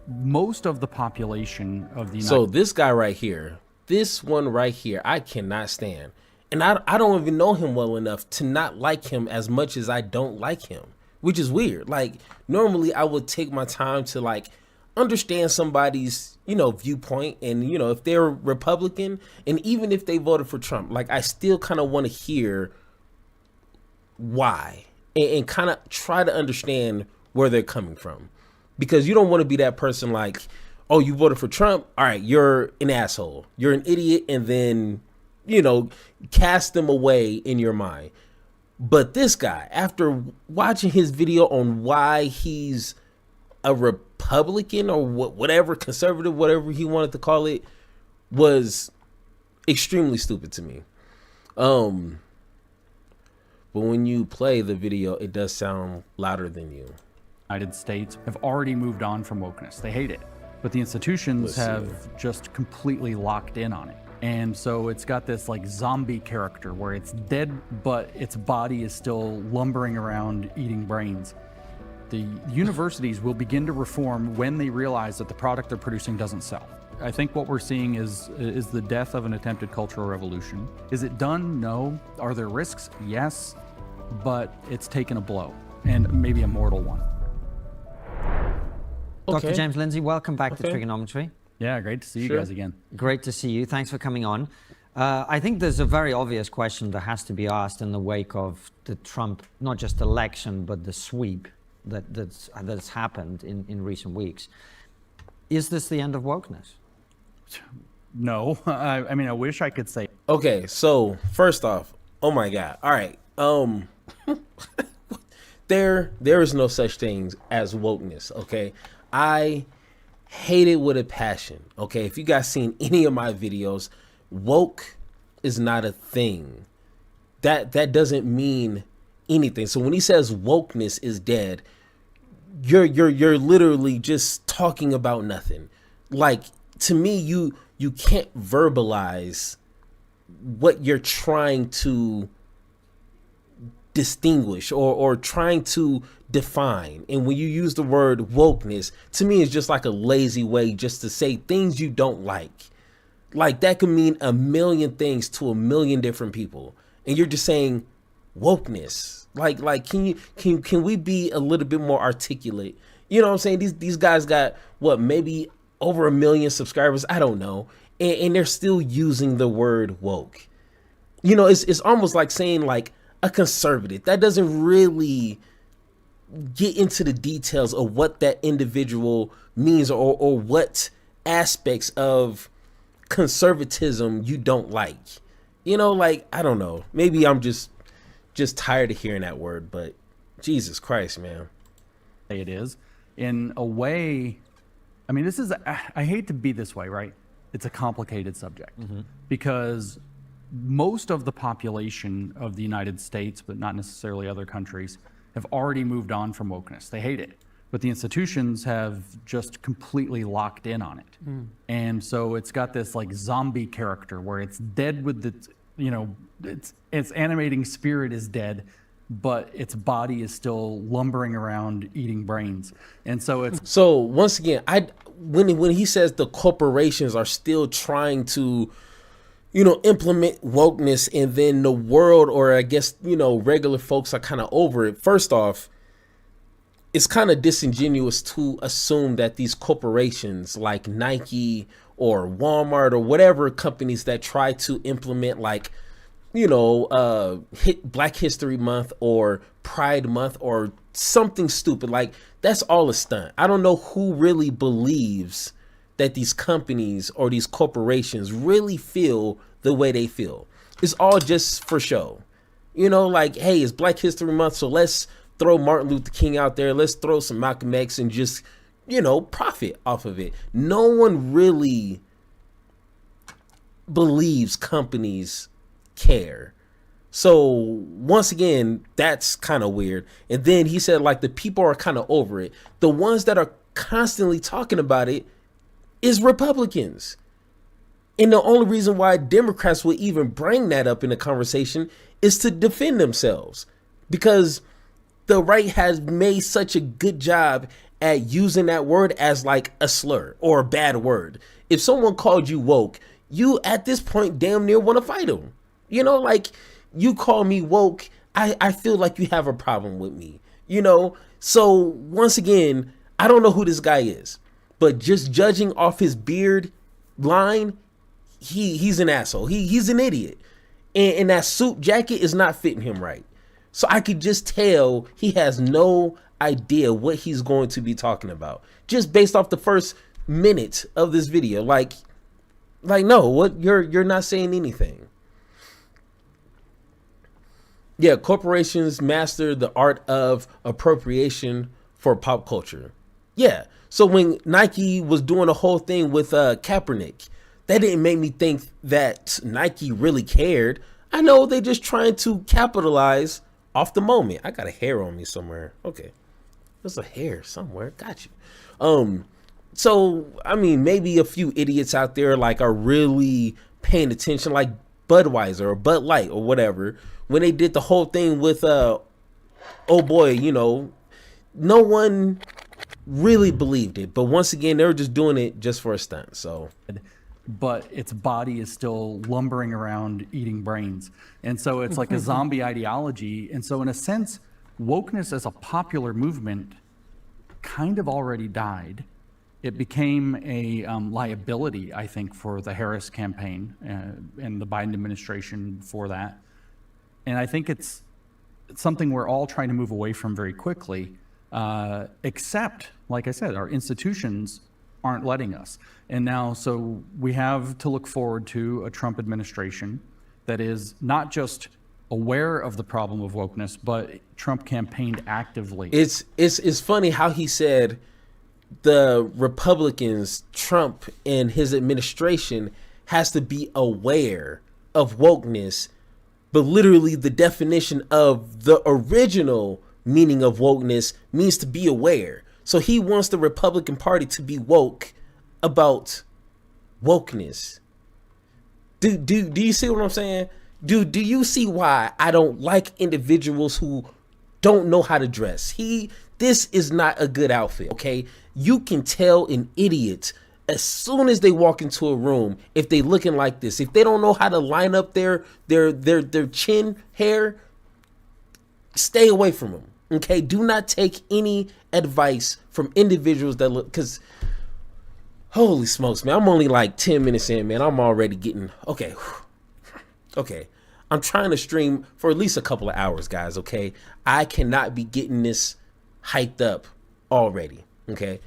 most of the population of the United So this guy right here, this one right here, I cannot stand. And I don't even know him well enough to not like him as much as I don't like him, which is weird. Like, normally I would take my time to like understand somebody's, viewpoint. And, if they're Republican and even if they voted for Trump, like I still kind of want to hear why and kind of try to understand where they're coming from. Because you don't want to be that person like, oh, you voted for Trump. All right, you're an asshole. You're an idiot. And then, cast them away in your mind. But this guy, after watching his video on why he's a Republican or whatever, conservative, whatever he wanted to call it, was extremely stupid to me. But when you play the video, it does sound louder than you. United States have already moved on from wokeness. They hate it. But the institutions have just completely locked in on it. And so it's got this like zombie character where it's dead, but its body is still lumbering around eating brains. The universities will begin to reform when they realize that the product they're producing doesn't sell. I think what we're seeing is the death of an attempted cultural revolution. Is it done? No. Are there risks? Yes. But it's taken a blow, and maybe a mortal one. Okay. Dr. James Lindsay, welcome back to Trigonometry. Yeah, great to see you guys again. Great to see you. Thanks for coming on. I think there's a very obvious question that has to be asked in the wake of the Trump, not just election, but the sweep that's happened in recent weeks. Is this the end of wokeness? No. I mean, I wish I could say. Okay, so first off, oh my God. All right. There is no such thing as wokeness, okay? I hate it with a passion, okay? If you guys seen any of my videos, woke is not a thing. That doesn't mean anything. So when he says wokeness is dead, you're literally just talking about nothing. Like, to me, you can't verbalize what you're trying to distinguish or trying to define. And when you use the word wokeness, to me, it's just like a lazy way just to say things you don't like. Like, that could mean a million things to a million different people. And you're just saying wokeness. Like, can we be a little bit more articulate? You know what I'm saying? These guys got maybe over 1 million subscribers. I don't know. And they're still using the word woke. It's almost like saying like a conservative. That doesn't really get into the details of what that individual means or what aspects of conservatism you don't like. Like, I don't know. Maybe I'm just tired of hearing that word, but Jesus Christ, man. It is. In a way, I mean, I hate to be this way, right? It's a complicated subject because most of the population of the United States, but not necessarily other countries, have already moved on from wokeness. They hate it. But the institutions have just completely locked in on it. And so it's got this like zombie character where it's dead with its animating spirit is dead, but its body is still lumbering around eating brains. And so it's... So once again, when he says the corporations are still trying to, implement wokeness, and then the world, or I guess, regular folks are kind of over it. First off, it's kind of disingenuous to assume that these corporations like Nike or Walmart or whatever companies that try to implement like, Black History Month or Pride Month or something stupid, like that's all a stunt. I don't know who really believes that these companies or these corporations really feel the way they feel. It's all just for show. Like, hey, it's Black History Month, so let's throw Martin Luther King out there. Let's throw some Malcolm X and just, profit off of it. No one really believes companies care. So once again, that's kind of weird. And then he said like the people are kind of over it. The ones that are constantly talking about it is Republicans. And the only reason why Democrats would even bring that up in the conversation is to defend themselves, because the right has made such a good job at using that word as like a slur or a bad word. If someone called you woke, you at this point damn near want to fight them. You know, like, you call me woke, I feel like you have a problem with me, you know? So once again, I don't know who this guy is, but just judging off his beard line, he's an asshole. He's an idiot. And that suit jacket is not fitting him right. So I could just tell he has no idea what he's going to be talking about, just based off the first minute of this video. Like no, what, you're not saying anything. Yeah, corporations master the art of appropriation for pop culture. Yeah, so when Nike was doing the whole thing with Kaepernick, that didn't make me think that Nike really cared. I know they just trying to capitalize off the moment. I got a hair on me somewhere. Okay, there's a hair somewhere. Got you. So I mean, maybe a few idiots out there like are really paying attention, like Budweiser or Bud Light or whatever, when they did the whole thing with oh boy, you know, no one really believed it. But once again, they were just doing it just for a stunt. So, but its body is still lumbering around eating brains. And so it's like a zombie ideology. And so in a sense, wokeness as a popular movement kind of already died. It became a liability, I think, for the Harris campaign and the Biden administration for that. And I think it's something we're all trying to move away from very quickly, except, like I said, our institutions aren't letting us. And now, so we have to look forward to a Trump administration that is not just aware of the problem of wokeness, but Trump campaigned actively. It's funny how he said the Republicans, Trump and his administration has to be aware of wokeness, but literally the definition of the original meaning of wokeness means to be aware. So he wants the Republican Party to be woke about wokeness. Do you see what I'm saying? Do you see why I don't like individuals who don't know how to dress? This is not a good outfit, okay? You can tell an idiot as soon as they walk into a room if they looking like this. If they don't know how to line up their chin hair, stay away from them, okay? Do not take any advice from individuals that look, because holy smokes, man, I'm only like 10 minutes in, man. I'm already getting, okay. I'm trying to stream for at least a couple of hours, guys, okay? I cannot be getting this hyped up already, okay?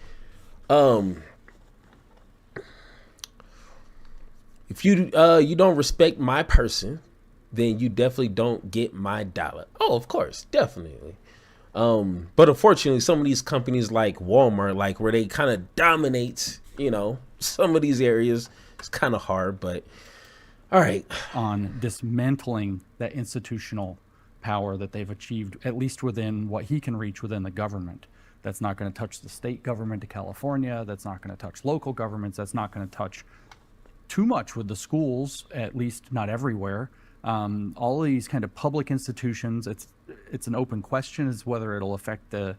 If you don't respect my person, then you definitely don't get my dollar. Oh, of course, definitely. But unfortunately, some of these companies like Walmart, like where they kind of dominate, you know, some of these areas, it's kind of hard, but all right. On dismantling that institutional power that they've achieved, at least within what he can reach within the government. That's not going to touch the state government of California. That's not going to touch local governments. That's not going to touch too much with the schools, at least not everywhere. All of these kind of public institutions, it's an open question as whether it'll affect the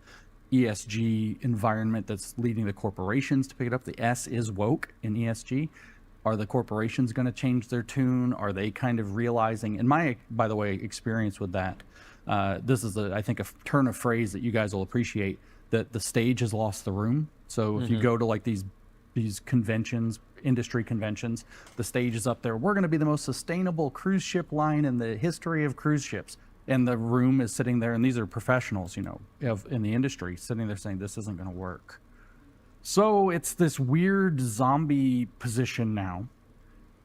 ESG environment that's leading the corporations to pick it up. The S is woke in ESG. Are the corporations going to change their tune? Are they kind of realizing, in my, by the way, experience with that, this is, I think, a turn of phrase that you guys will appreciate, that the stage has lost the room. So if you go to like these conventions, industry conventions, the stage is up there. We're going to be the most sustainable cruise ship line in the history of cruise ships. And the room is sitting there, and these are professionals, you know, in the industry, sitting there saying, this isn't going to work. So it's this weird zombie position now.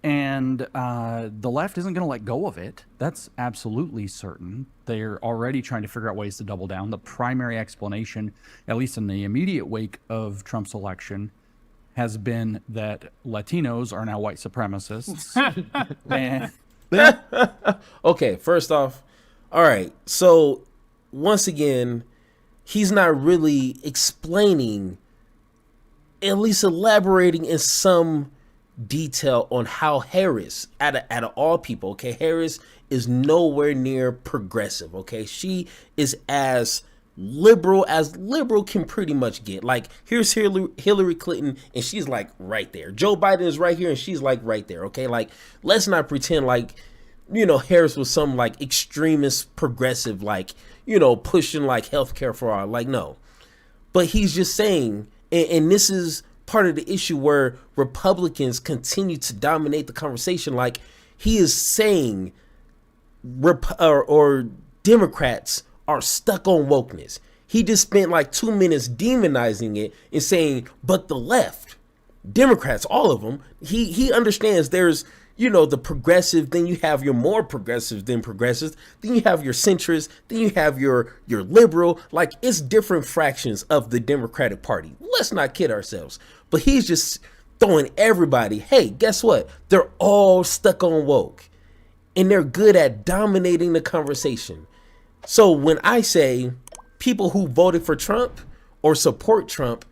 And the left isn't going to let go of it. That's absolutely certain. They're already trying to figure out ways to double down. The primary explanation, at least in the immediate wake of Trump's election, has been that Latinos are now white supremacists. Okay, first off, all right. So once again, he's not really explaining, at least elaborating in some detail on how Harris, out of all people, okay, Harris is nowhere near progressive, okay? She is as liberal as liberal can pretty much get. Like, here's Hillary Clinton, and she's like right there. Joe Biden is right here, and she's like right there. Okay, like, let's not pretend like, you know, Harris was some like extremist progressive, like, you know, pushing like healthcare for all. Like, no. But he's just saying, and this is part of the issue where Republicans continue to dominate the conversation. Like, he is saying or Democrats are stuck on wokeness. He just spent like 2 minutes demonizing it and saying, but the left, Democrats, all of them, he understands there's, you know, the progressive, then you have your more progressive than progressives, then you have your centrist, then you have your liberal. Like, it's different fractions of the Democratic Party. Let's not kid ourselves. But he's just throwing everybody, hey, guess what? They're all stuck on woke, and they're good at dominating the conversation. So when I say people who voted for Trump or support Trump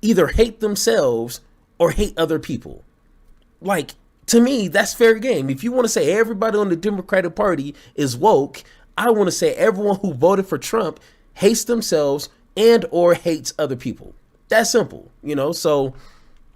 either hate themselves or hate other people, like, to me, that's fair game. If you want to say everybody on the Democratic Party is woke, I want to say everyone who voted for Trump hates themselves and or hates other people. That's simple, you know? So,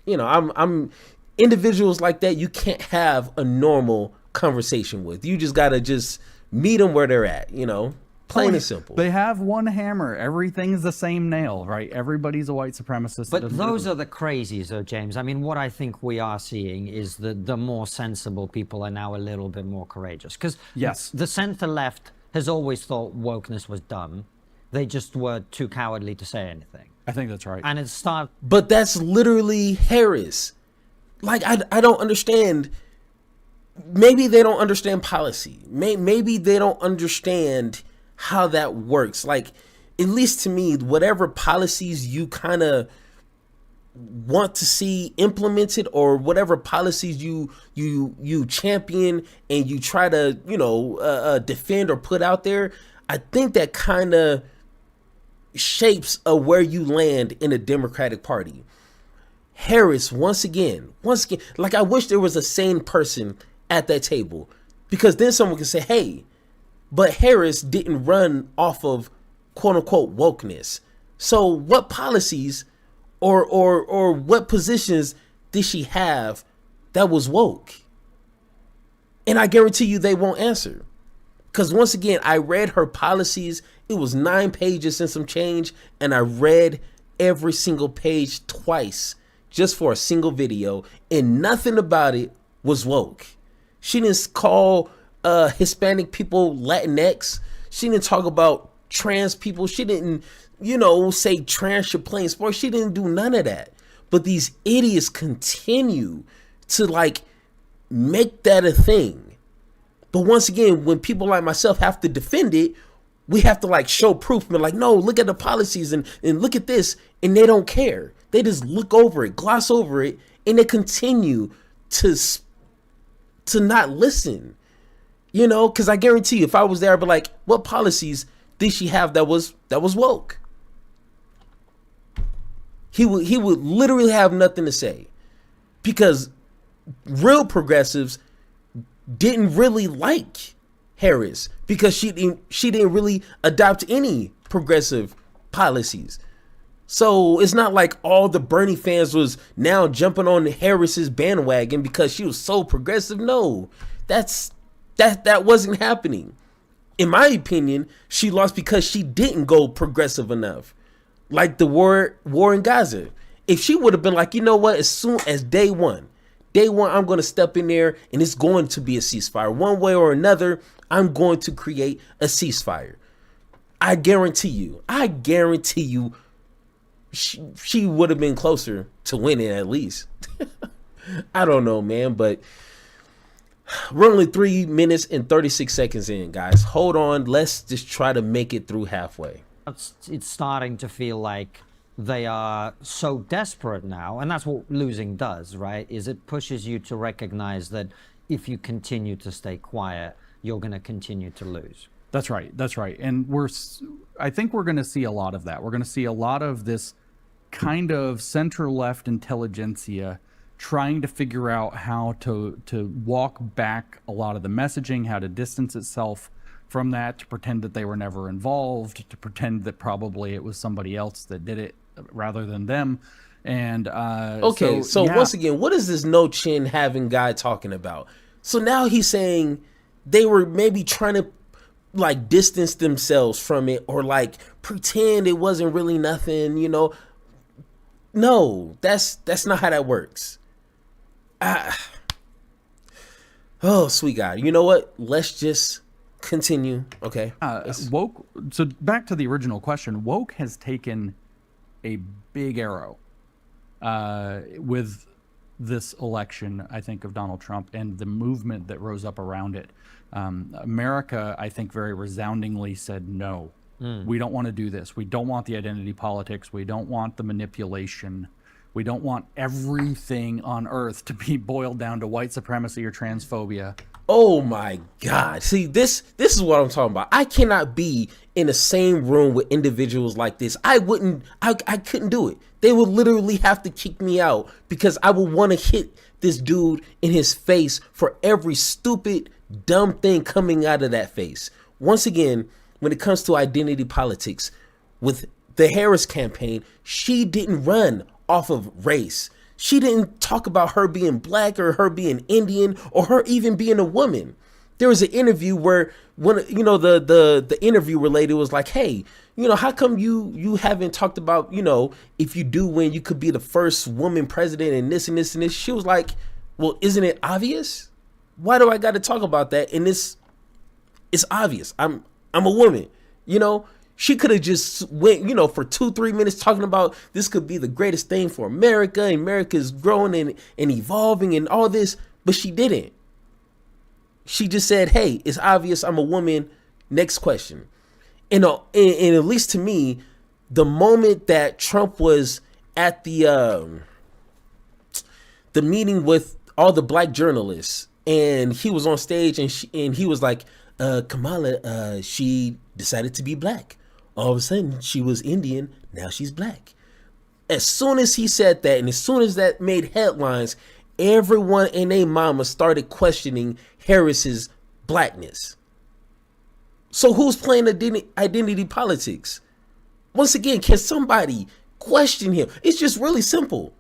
you know, I'm individuals like that, you can't have a normal conversation with. You just got to just meet them where they're at, you know? Plain and simple. They have one hammer. Everything's the same nail, right? Everybody's a white supremacist. But those are the crazies, though, James. I mean, what I think we are seeing is that the more sensible people are now a little bit more courageous. Because yes, the center-left has always thought wokeness was dumb. They just were too cowardly to say anything. I think that's right. And it started... But that's literally Harris. Like, I don't understand. Maybe they don't understand policy. Maybe they don't understand how that works. Like, at least to me, whatever policies you kind of want to see implemented, or whatever policies you champion and you try to, you know, defend or put out there, I think that kind of shapes where you land in the Democratic Party. Harris, once again, like, I wish there was a sane person at that table, because then someone can say, hey, but Harris didn't run off of quote unquote wokeness. So what policies or what positions did she have that was woke? And I guarantee you they won't answer. Because once again, I read her policies. It was 9 pages and some change, and I read every single page twice just for a single video, and nothing about it was woke. She didn't call Hispanic people Latinx. She didn't talk about trans people. She didn't, you know, say trans should play in sports. She didn't do none of that. But these idiots continue to like make that a thing. But once again, when people like myself have to defend it, we have to like show proof. We're like, no, look at the policies and look at this. And they don't care. They just look over it, gloss over it, and they continue to not listen. You know, because I guarantee you, if I was there, I'd be like, what policies did she have that was woke? He would literally have nothing to say, because real progressives didn't really like Harris because she didn't really adopt any progressive policies. So it's not like all the Bernie fans was now jumping on Harris's bandwagon because she was so progressive. No, that wasn't happening. In my opinion, she lost because she didn't go progressive enough. Like the war in Gaza. If she would have been like, you know what, as soon as day one, I'm going to step in there and it's going to be a ceasefire. One way or another, I'm going to create a ceasefire. I guarantee you, she would have been closer to winning at least. I don't know, man, but we're only 3 minutes and 36 seconds in, guys. Hold on. Let's just try to make it through halfway. It's starting to feel like they are so desperate now, and that's what losing does, right? Is it pushes you to recognize that if you continue to stay quiet, you're going to continue to lose. That's right. That's right. And I think we're going to see a lot of that. We're going to see a lot of this kind of center-left intelligentsia trying to figure out how to walk back a lot of the messaging, how to distance itself from that, to pretend that they were never involved, to pretend that probably it was somebody else that did it rather than them. And Okay, so yeah. once again, what is this no chin having guy talking about? So now he's saying they were maybe trying to like distance themselves from it, or like pretend it wasn't really nothing, you know. No, that's not how that works. Oh, sweet God. You know what? Let's just continue. Okay. Woke. So back to the original question, woke has taken a big arrow with this election, I think, of Donald Trump and the movement that rose up around it. America, I think, very resoundingly said no. We don't want to do this. We don't want the identity politics. We don't want the manipulation. We don't want everything on earth to be boiled down to white supremacy or transphobia. Oh my God. See, this is what I'm talking about. I cannot be in the same room with individuals like this. I couldn't do it. They would literally have to kick me out because I would want to hit this dude in his face for every stupid, dumb thing coming out of that face. Once again, when it comes to identity politics, with the Harris campaign, she didn't run off of race. She didn't talk about her being black or her being Indian or her even being a woman. There was an interview where when the interviewer lady was like, hey, how come you haven't talked about, if you do win, you could be the first woman president and this and this and this. She was like, well, isn't it obvious? Why do I got to talk about that? And it's obvious. I'm a woman, She could have just went, for 2-3 minutes talking about this could be the greatest thing for America. And America's growing and evolving and all this, but she didn't. She just said, hey, it's obvious I'm a woman. Next question. And at least to me, the moment that Trump was at the meeting with all the black journalists and he was on stage and he was like, Kamala, she decided to be black. All of a sudden, she was Indian. Now she's black. As soon as he said that, and as soon as that made headlines, everyone and their mama started questioning Harris's blackness. So who's playing identity politics? Once again, can somebody question him? It's just really simple.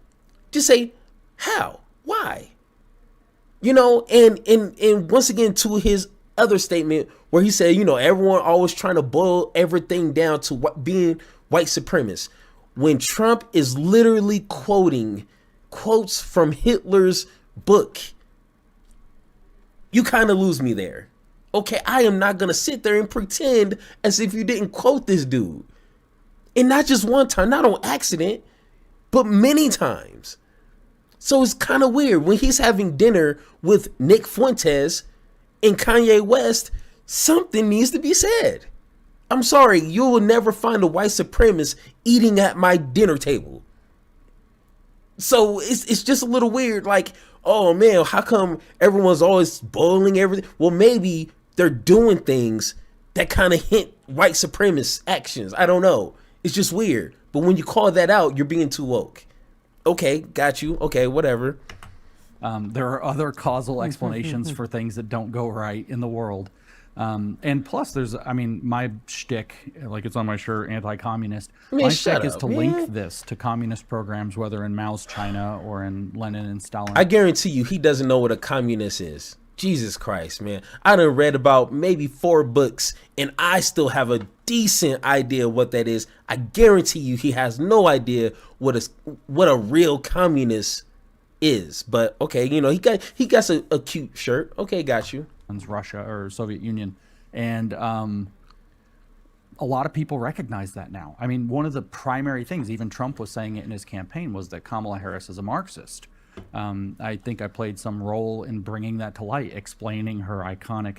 Just say, how? Why? And once again, to his other statement where he said, everyone always trying to boil everything down to what being white supremacist, when Trump is literally quoting quotes from Hitler's book. You kind of lose me there. Okay, I am not going to sit there and pretend as if you didn't quote this dude. And not just one time, not on accident, but many times. So it's kind of weird when he's having dinner with Nick Fuentes and Kanye West, something needs to be said. I'm sorry, you will never find a white supremacist eating at my dinner table. So it's just a little weird, like, oh man, how come everyone's always boiling everything? Well, maybe they're doing things that kind of hint white supremacist actions. I don't know. It's just weird. But when you call that out, you're being too woke. Okay, got you. Okay, whatever. There are other causal explanations for things that don't go right in the world. And plus my shtick, like it's on my shirt, anti-communist. My shtick is to link this to communist programs, whether in Mao's China or in Lenin and Stalin. I guarantee you he doesn't know what a communist is. Jesus Christ, man. I done read about maybe 4 books and I still have a decent idea what that is. I guarantee you he has no idea what a real communist is. But okay, he got a cute shirt. Okay, got you. Russia or Soviet Union, and a lot of people recognize that now. I mean, one of the primary things, even Trump was saying it in his campaign, was that Kamala Harris is a Marxist. I think I played some role in bringing that to light, explaining her iconic,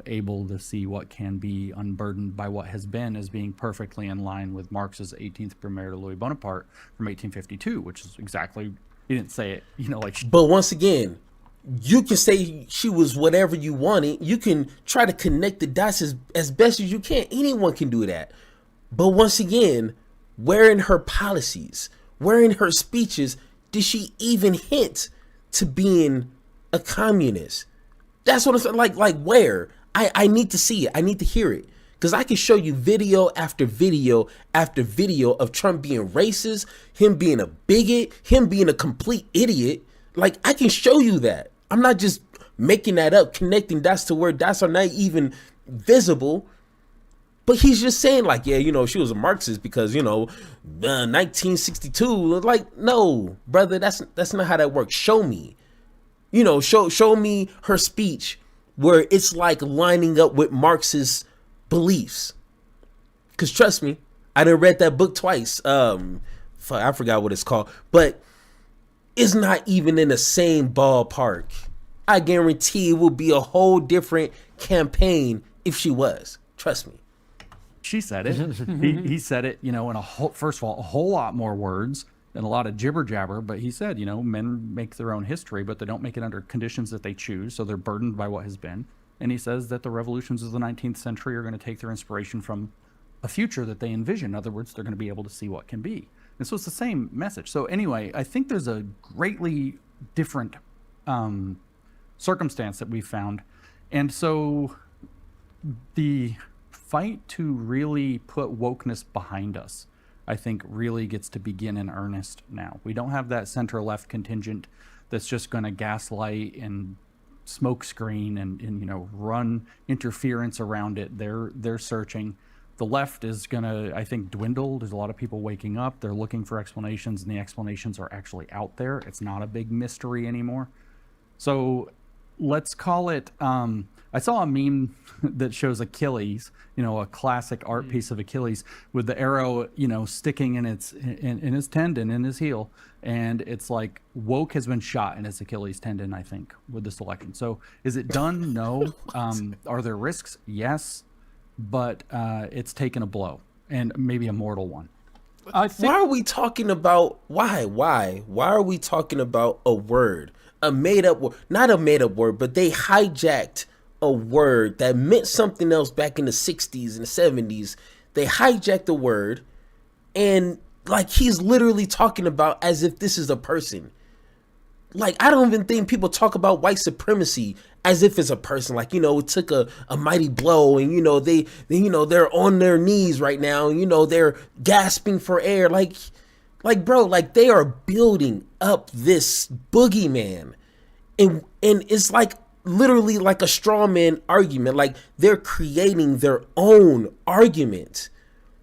able to see what can be unburdened by what has been as being perfectly in line with Marx's 18th Premier to Louis Bonaparte from 1852, which is exactly, he didn't say it, But once again, you can say she was whatever you wanted. You can try to connect the dots as best as you can. Anyone can do that. But once again, where in her policies, where in her speeches, did she even hint to being a communist? That's what I'm saying. Like where? I need to see it. I need to hear it. Because I can show you video after video after video of Trump being racist, him being a bigot, him being a complete idiot. Like, I can show you that. I'm not just making that up, connecting dots to where dots are not even visible. But he's just saying, like, yeah, you know, she was a Marxist because, you know, 1962. Like, no, brother, that's not how that works. Show me. You know, show me her speech where it's like lining up with Marxist beliefs. Because trust me, I done read that book twice. I forgot what it's called, but it's not even in the same ballpark. I guarantee it will be a whole different campaign if she was. Trust me. She said it. He said it, you know, in first of all, a whole lot more words and a lot of jibber jabber. But he said, you know, men make their own history, but they don't make it under conditions that they choose. So they're burdened by what has been. And he says that the revolutions of the 19th century are going to take their inspiration from a future that they envision. In other words, they're going to be able to see what can be. And so it's the same message. So anyway, I think there's a greatly different circumstance that we found. And so the fight to really put wokeness behind us, I think, really gets to begin in earnest now. We don't have that center-left contingent that's just going to gaslight and smokescreen and you know, run interference around it. They're searching. The left is going to, I think, dwindle. There's a lot of people waking up. They're looking for explanations, and the explanations are actually out there. It's not a big mystery anymore. So let's call it, I saw a meme that shows Achilles, you know, a classic art piece of Achilles with the arrow, you know, sticking in his tendon, in his heel. And it's like woke has been shot in his Achilles tendon, I think, with this election. So is it done? No. Are there risks? Yes. But it's taken a blow, and maybe a mortal one. Why are we talking about, why are we talking about a word, a made up word, not a made up word, but they hijacked a word that meant something else back in the 60s and the 70s. They hijacked the word, and like, he's literally talking about as if this is a person. Like, I don't even think people talk about white supremacy as if it's a person. Like, you know, it took a mighty blow, and, you know, they you know, they're on their knees right now, and, you know, they're gasping for air. Like, bro, like, they are building up this boogeyman, and it's like literally like a straw man argument. Like, they're creating their own argument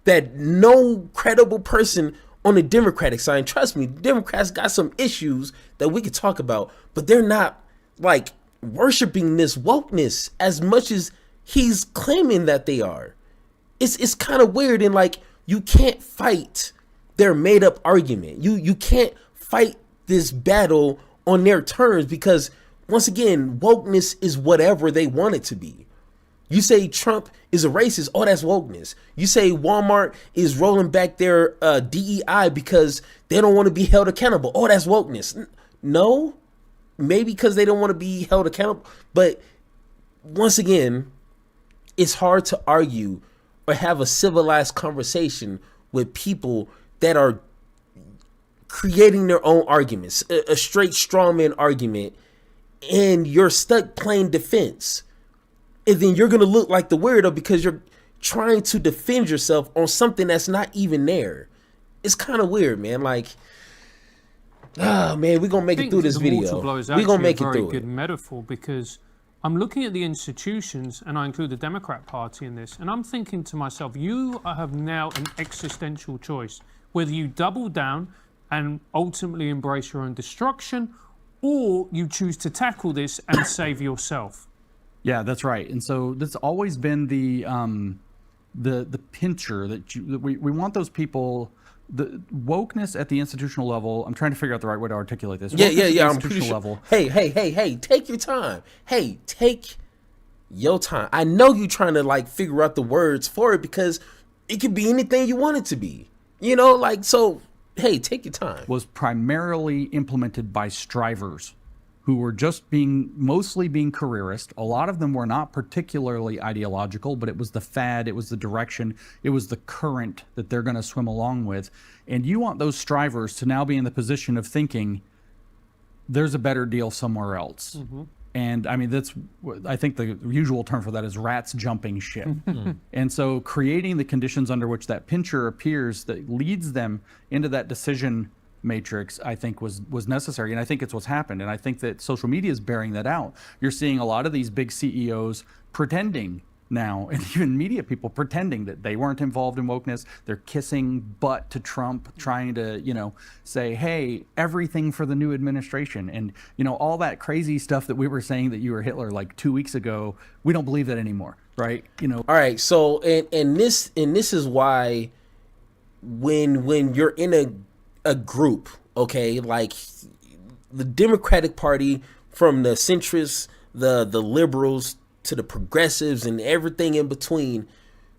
that no credible person on the Democratic side, trust me, Democrats got some issues that we could talk about, but they're not like worshiping this wokeness as much as he's claiming that they are. It's kind of weird, and like, you can't fight their made up argument. You can't fight this battle on their terms, because once again, wokeness is whatever they want it to be. You say Trump is a racist, oh, that's wokeness. You say Walmart is rolling back their DEI because they don't want to be held accountable, oh, that's wokeness. No, maybe because they don't want to be held accountable. But once again, it's hard to argue or have a civilized conversation with people that are creating their own arguments, a straight strawman argument, and you're stuck playing defense. And then you're going to look like the weirdo because you're trying to defend yourself on something that's not even there. It's kind of weird, man. Like, man, we're going to make it through this video. We're going to make it through it. It's a very good metaphor, because I'm looking at the institutions, and I include the Democrat Party in this, and I'm thinking to myself, you have now an existential choice, whether you double down and ultimately embrace your own destruction, or you choose to tackle this and save yourself. Yeah, that's right. And so that's always been the pincher that we want those people, the wokeness at the institutional level. I'm trying to figure out the right way to articulate this. Yeah. I'm pretty sure. Level. Hey, take your time. Hey, take your time. I know you're trying to like figure out the words for it, because it could be anything you want it to be. You know, like, so, hey, take your time. Was primarily implemented by strivers who were just mostly being careerist. A lot of them were not particularly ideological, but it was the fad, it was the direction, it was the current that they're going to swim along with. And you want those strivers to now be in the position of thinking there's a better deal somewhere else. Mm-hmm. And I mean, I think the usual term for that is rats jumping ship. And so creating the conditions under which that pincher appears that leads them into that decision matrix, I think was necessary. And I think it's what's happened. And I think that social media is bearing that out. You're seeing a lot of these big CEOs pretending now, and even media people pretending that they weren't involved in wokeness. They're kissing butt to Trump, trying to, say, hey, everything for the new administration. And, all that crazy stuff that we were saying that you were Hitler like 2 weeks ago, we don't believe that anymore, right? All right. So, and this is why when you're in a group, okay, like the Democratic Party, from the centrists, the liberals, to the progressives and everything in between,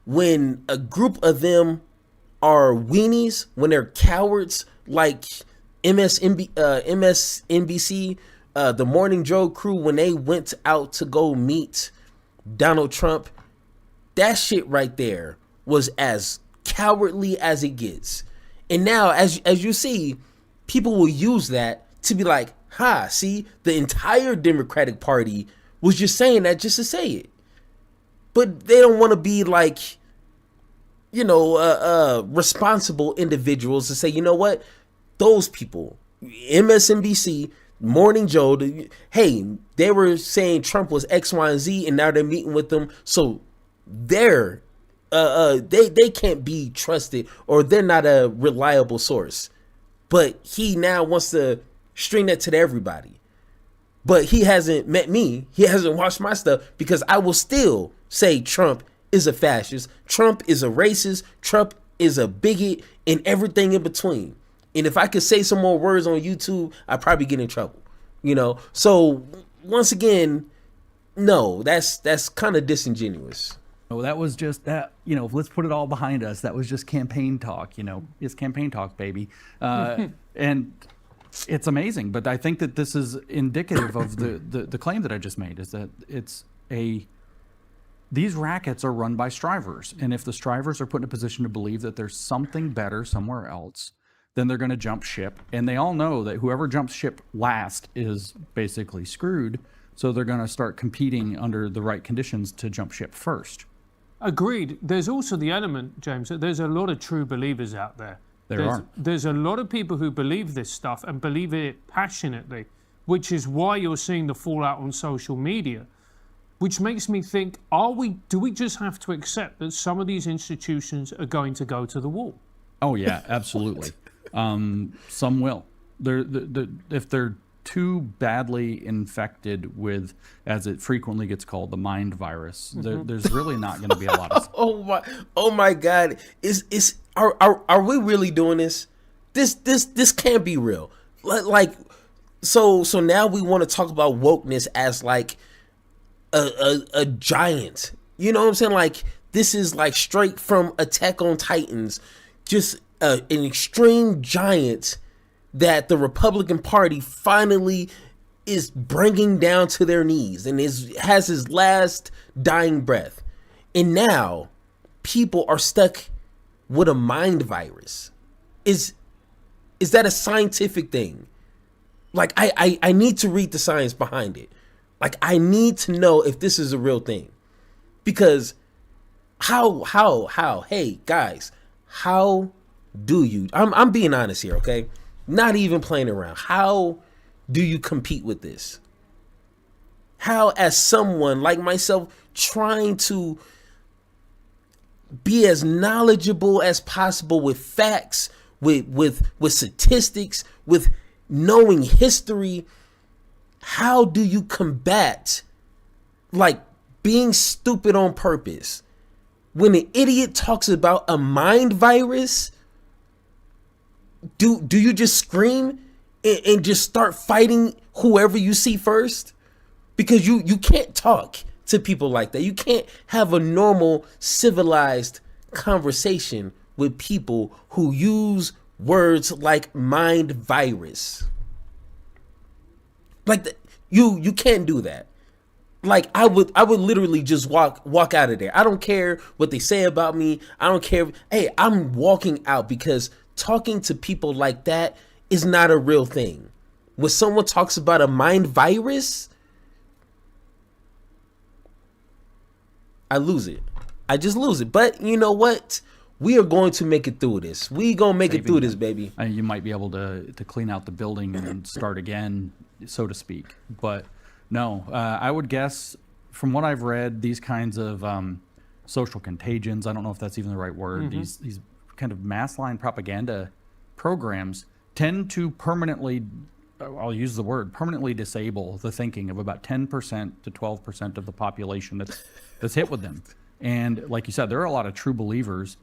when a group of them are weenies, when they're cowards, like MSNBC, the Morning Joe crew, when they went out to go meet Donald Trump, that shit right there was as cowardly as it gets. And now, as you see, people will use that to be like, see, the entire Democratic Party was just saying that just to say it. But they don't want to be like, responsible individuals to say, you know what? Those people, MSNBC, Morning Joe, hey, they were saying Trump was X, Y, and Z, and now they're meeting with them. So they can't be trusted, or they're not a reliable source. But he now wants to string that to everybody. But he hasn't met me. He hasn't watched my stuff, because I will still say Trump is a fascist. Trump is a racist. Trump is a bigot, and everything in between. And if I could say some more words on YouTube, I'd probably get in trouble. So once again, no, that's kind of disingenuous. Oh, that was just that, let's put it all behind us. That was just campaign talk, it's campaign talk, baby. And it's amazing, but I think that this is indicative of the claim that I just made, is that these rackets are run by strivers. And if the strivers are put in a position to believe that there's something better somewhere else, then they're going to jump ship. And they all know that whoever jumps ship last is basically screwed. So they're going to start competing under the right conditions to jump ship first. Agreed. There's also the element, James, that there's a lot of true believers out there. There's a lot of people who believe this stuff and believe it passionately, which is why you're seeing the fallout on social media, which makes me think, do we just have to accept that some of these institutions are going to go to the wall? Oh, yeah, absolutely. Some will. If they're too badly infected with, as it frequently gets called, the mind virus, there's really not going to be a lot of... oh my God. Are we really doing this? This can't be real. So now we want to talk about wokeness as like a giant. You know what I'm saying? Like, this is like straight from Attack on Titans, just an extreme giant that the Republican Party finally is bringing down to their knees and has his last dying breath. And now people are stuck with a mind virus. Is that a scientific thing? Like, I need to read the science behind it. Like, I need to know if this is a real thing. Because how, hey guys, how do you, I'm being honest here, okay? Not even playing around. How do you compete with this? How, as someone like myself, trying to be as knowledgeable as possible with facts, with statistics, with knowing history, how do you combat like being stupid on purpose? When an idiot talks about a mind virus, do you just scream and just start fighting whoever you see first? Because you can't talk to people like that. You can't have a normal, civilized conversation with people who use words like mind virus. Like, you can't do that. Like, I would literally just walk out of there. I don't care what they say about me. I don't care. Hey, I'm walking out, because talking to people like that is not a real thing. When someone talks about a mind virus, I lose it. I just lose it. But you know what? We are going to make it through this. We gonna make it through this, baby. You might be able to clean out the building and start again, so to speak. But no, I would guess from what I've read, these kinds of social contagions, I don't know if that's even the right word, these kind of mass line propaganda programs tend to permanently, I'll use the word, permanently disable the thinking of about 10% to 12% of the population that's hit with them. And like you said, there are a lot of true believers.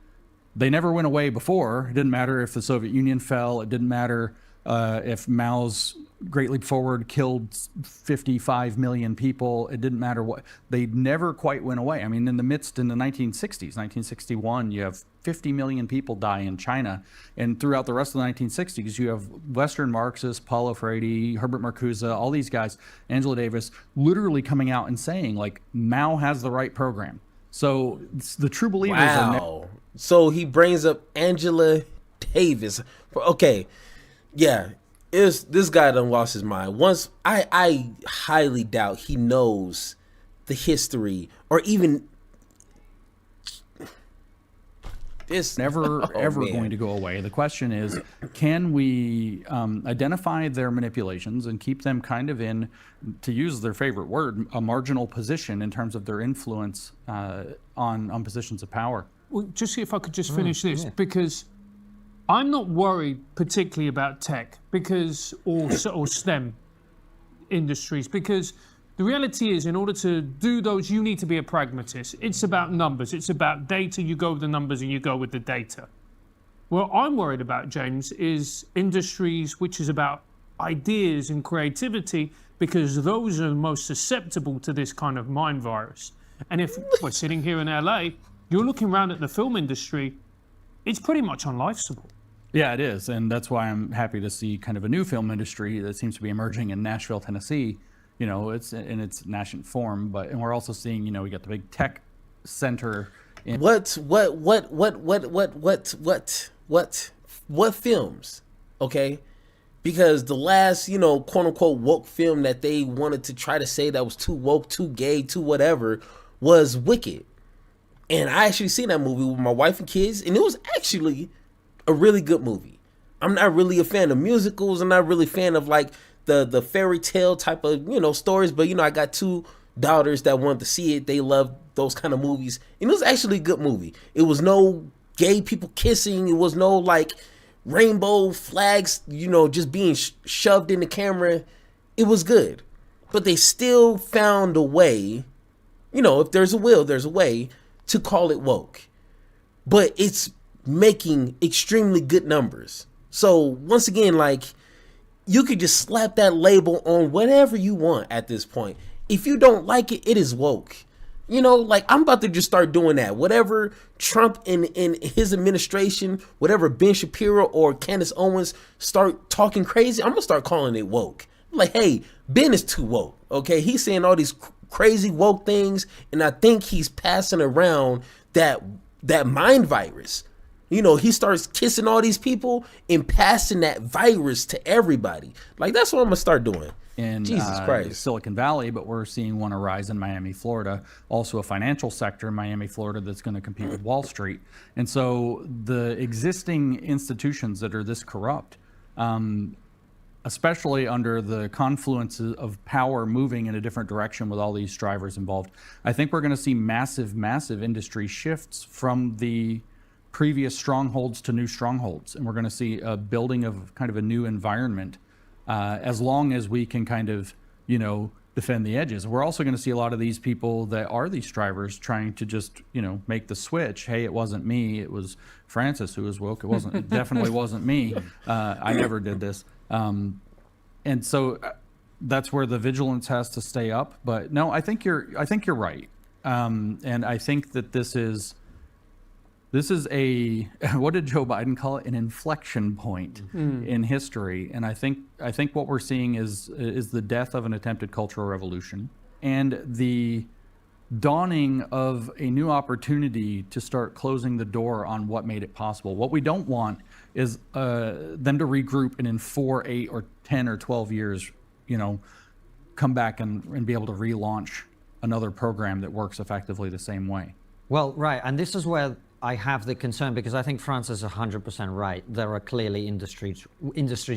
They never went away before. It didn't matter if the Soviet Union fell. It didn't matter if Mao's Great Leap Forward killed 55 million people. It didn't matter what. They never quite went away. I mean, in the 1960s, 1961, you have 50 million people die in China. And throughout the rest of the 1960s, you have Western Marxists, Paulo Freire, Herbert Marcuse, all these guys, Angela Davis, literally coming out and saying, like, Mao has the right program. So the true believers Wow. So he brings up Angela Davis. Okay. Yeah. This guy done lost his mind. Once I highly doubt he knows the history or even this never going to go away. The question is, can we identify their manipulations and keep them kind of in, to use their favorite word, a marginal position in terms of their influence on positions of power? Well, just see if I could just finish this, because I'm not worried particularly about tech or STEM industries, because the reality is, in order to do those, you need to be a pragmatist. It's about numbers. It's about data. You go with the numbers and you go with the data. What I'm worried about, James, is industries which is about ideas and creativity, because those are most susceptible to this kind of mind virus. And if we're sitting here in LA, you're looking around at the film industry, it's pretty much unlifeable. Yeah, it is. And that's why I'm happy to see kind of a new film industry that seems to be emerging in Nashville, Tennessee. You know, it's in its nascent form, and we're also seeing, you know, we got the big tech center. What films? Okay. Because the last, you know, quote unquote woke film that they wanted to try to say that was too woke, too gay, too whatever was Wicked. And I actually seen that movie with my wife and kids, and it was actually a really good movie. I'm not really a fan of musicals. I'm not really a fan of like the fairy tale type of, you know, stories. But, you know, I got two daughters that wanted to see it. They love those kind of movies. And it was actually a good movie. It was no gay people kissing. It was no like rainbow flags, you know, just being shoved in the camera. It was good. But they still found a way, you know, if there's a will, there's a way to call it woke. But it's making extremely good numbers. So once again, like, you could just slap that label on whatever you want at this point. If you don't like it, it is woke. You know, like, I'm about to just start doing that. Whatever Trump and his administration, whatever Ben Shapiro or Candace Owens start talking crazy, I'm going to start calling it woke. I'm like, hey, Ben is too woke, okay? He's saying all these crazy woke things, and I think he's passing around that mind virus. You know, he starts kissing all these people and passing that virus to everybody. Like, that's what I'm going to start doing. In Jesus Christ. Silicon Valley, but we're seeing one arise in Miami, Florida. Also a financial sector in Miami, Florida that's going to compete with Wall Street. And so the existing institutions that are this corrupt, especially under the confluence of power moving in a different direction with all these drivers involved, I think we're going to see massive, massive industry shifts from the previous strongholds to new strongholds. And we're going to see a building of kind of a new environment as long as we can kind of, you know, defend the edges. We're also going to see a lot of these people that are these drivers trying to just, you know, make the switch. Hey, it wasn't me. It was Francis who was woke. It definitely wasn't me. I never did this. And so that's where the vigilance has to stay up. But no, I think you're right. And I think that this is a, what did Joe Biden call it? An inflection point in history. And I think what we're seeing is the death of an attempted cultural revolution and the dawning of a new opportunity to start closing the door on what made it possible. What we don't want is them to regroup and in 4, 8, or 10 or 12 years, you know, come back and be able to relaunch another program that works effectively the same way. Well, right, and this is where I have the concern, because I think France is 100% right. There are clearly industries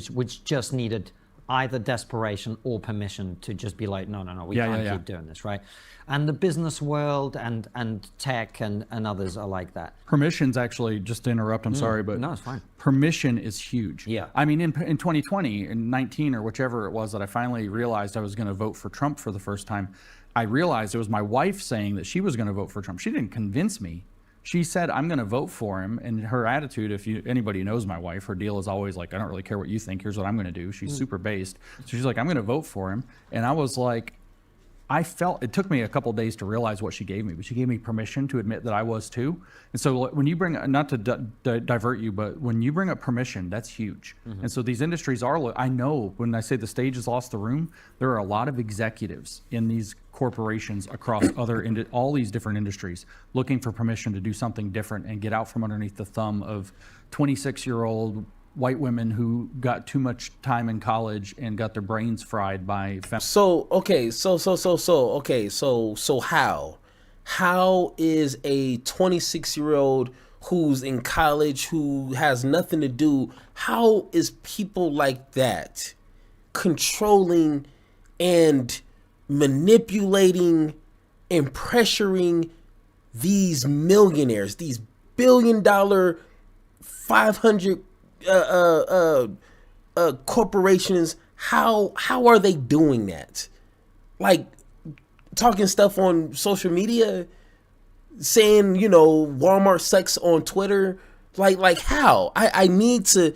which just needed either desperation or permission to just be like, no, we can't keep doing this, right? And the business world and tech and others are like that. Permission's actually, just to interrupt, I'm sorry, but no, it's fine. Permission is huge. Yeah. I mean, in 2020, in 19 or whichever it was that I finally realized I was going to vote for Trump for the first time, I realized it was my wife saying that she was going to vote for Trump. She didn't convince me. She said, I'm going to vote for him. And her attitude, if anybody knows my wife, her deal is always like, I don't really care what you think. Here's what I'm going to do. She's super based. So she's like, I'm going to vote for him. And I was like, I felt, it took me a couple days to realize what she gave me, but she gave me permission to admit that I was too. And so when you bring, not to divert you, but when you bring up permission, that's huge. And so these industries are, I know when I say the stage has lost the room, there are a lot of executives in these corporations across all these different industries looking for permission to do something different and get out from underneath the thumb of 26-year-old white women who got too much time in college and got their brains fried by So how is a 26-year-old who's in college, who has nothing to do, how is people like that controlling and manipulating and pressuring these millionaires, these $billion 500 corporations? How are they doing that? Like talking stuff on social media, saying, Walmart sucks on Twitter. Like how? I need to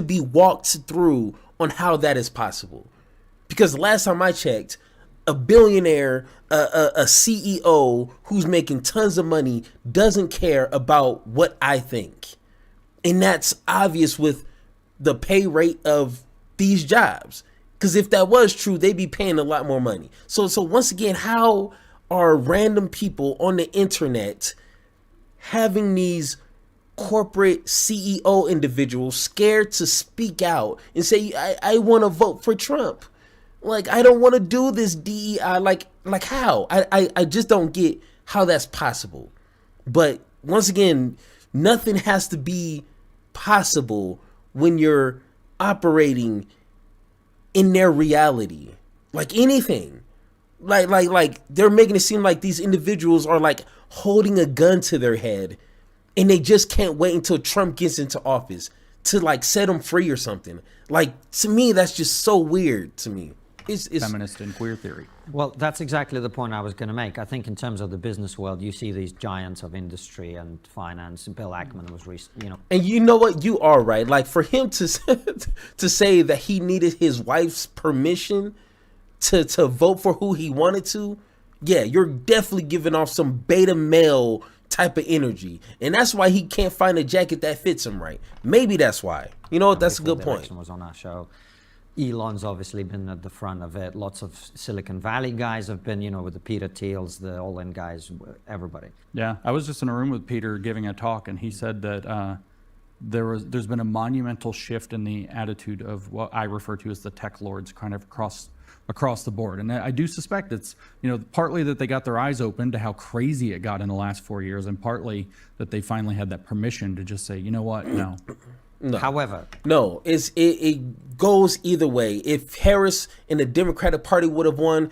be walked through on how that is possible. Because last time I checked, a billionaire, a CEO who's making tons of money doesn't care about what I think. And that's obvious with the pay rate of these jobs. Because if that was true, they'd be paying a lot more money. So once again, how are random people on the internet having these corporate CEO individuals scared to speak out and say, I want to vote for Trump? Like, I don't want to do this DEI. Like how? I just don't get how that's possible. But once again, nothing has to be possible when you're operating in their reality. Like anything. Like they're making it seem like these individuals are like holding a gun to their head and they just can't wait until Trump gets into office to like set them free or something. Like, to me, that's just so weird to me. It's feminist and queer theory. Well, that's exactly the point I was going to make. I think in terms of the business world, you see these giants of industry and finance. Bill Ackman was And you know what? You are right. Like, for him to say that he needed his wife's permission to vote for who he wanted to, yeah, you're definitely giving off some beta male type of energy. And that's why he can't find a jacket that fits him right. Maybe that's why. You know what? That's a good point. Was on our show. Elon's obviously been at the front of it. Lots of Silicon Valley guys have been, with the Peter Thiels, the all-in guys, everybody. Yeah, I was just in a room with Peter giving a talk, and he said that there's been a monumental shift in the attitude of what I refer to as the tech lords, kind of across the board. And I do suspect it's, partly that they got their eyes open to how crazy it got in the last 4 years, and partly that they finally had that permission to just say, you know what, no. No. However, no, it goes either way. If Harris and the Democratic Party would have won,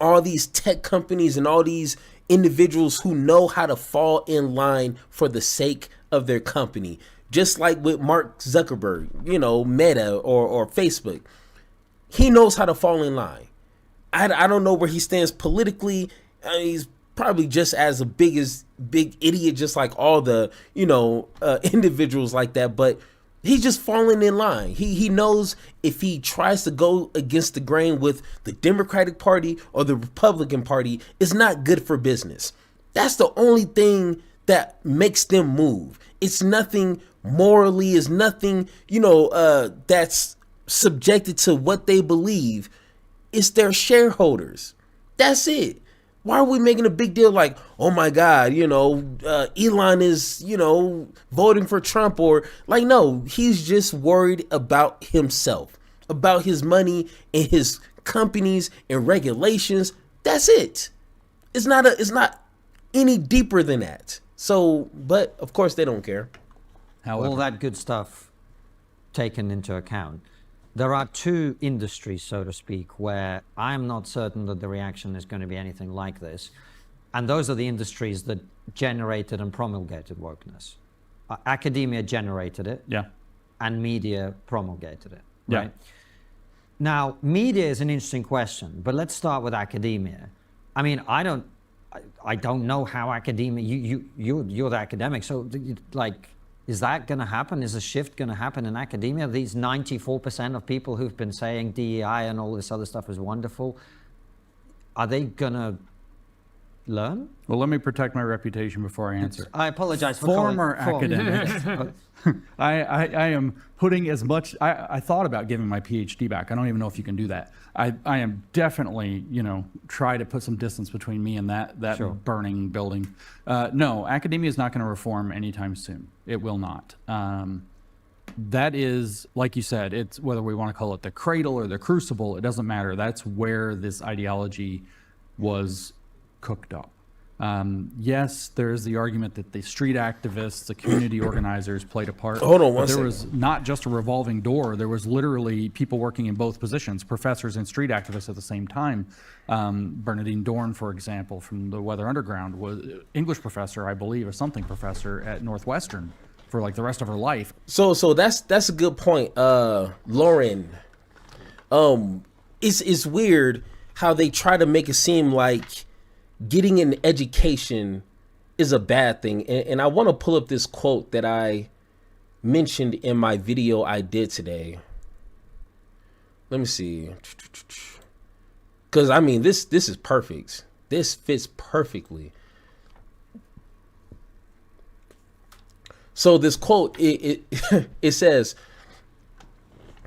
all these tech companies and all these individuals who know how to fall in line for the sake of their company, just like with Mark Zuckerberg, Meta or Facebook, he knows how to fall in line. I don't know where he stands politically. He's probably just as a big idiot, just like all the individuals like that, but he's just falling in line. He knows if he tries to go against the grain with the Democratic Party or the Republican Party, it's not good for business. That's the only thing that makes them move. It's nothing morally, it's nothing, that's subjected to what they believe. It's their shareholders. That's it. Why are we making a big deal like, oh my God, Elon is, voting for Trump, or like, no, he's just worried about himself, about his money and his companies and regulations. That's it. It's not any deeper than that. So, but of course they don't care. However, All that good stuff taken into account, there are two industries, so to speak, where I'm not certain that the reaction is going to be anything like this. And those are the industries that generated and promulgated wokeness. Academia generated it, yeah, and media promulgated it, Yeah. right? Now, media is an interesting question, but let's start with academia. I mean, I don't know how academia, you're the academic, so like, is that going to happen? Is a shift going to happen in academia? These 94% of people who've been saying DEI and all this other stuff is wonderful, are they going to learn? Well, let me protect my reputation before I answer. I apologize for Former calling, academic. I am putting as much. I thought about giving my PhD back. I don't even know if you can do that. I am definitely, try to put some distance between me and that Sure. burning building. No, academia is not going to reform anytime soon. It will not. That is, like you said, it's whether we want to call it the cradle or the crucible, it doesn't matter. That's where this ideology was cooked up. Yes, there's the argument that the street activists, the community organizers played a part. Hold on one but there second. was not just a revolving door. There was literally people working in both positions, professors and street activists at the same time. Bernadine Dorn, for example, from the Weather Underground, was English professor, I believe, or something professor at Northwestern for like the rest of her life. So that's a good point. Lauren, it's weird how they try to make it seem like getting an education is a bad thing. And I want to pull up this quote that I mentioned in my video I did today. Let me see. Because, I mean, this is perfect. This fits perfectly. So this quote, it says,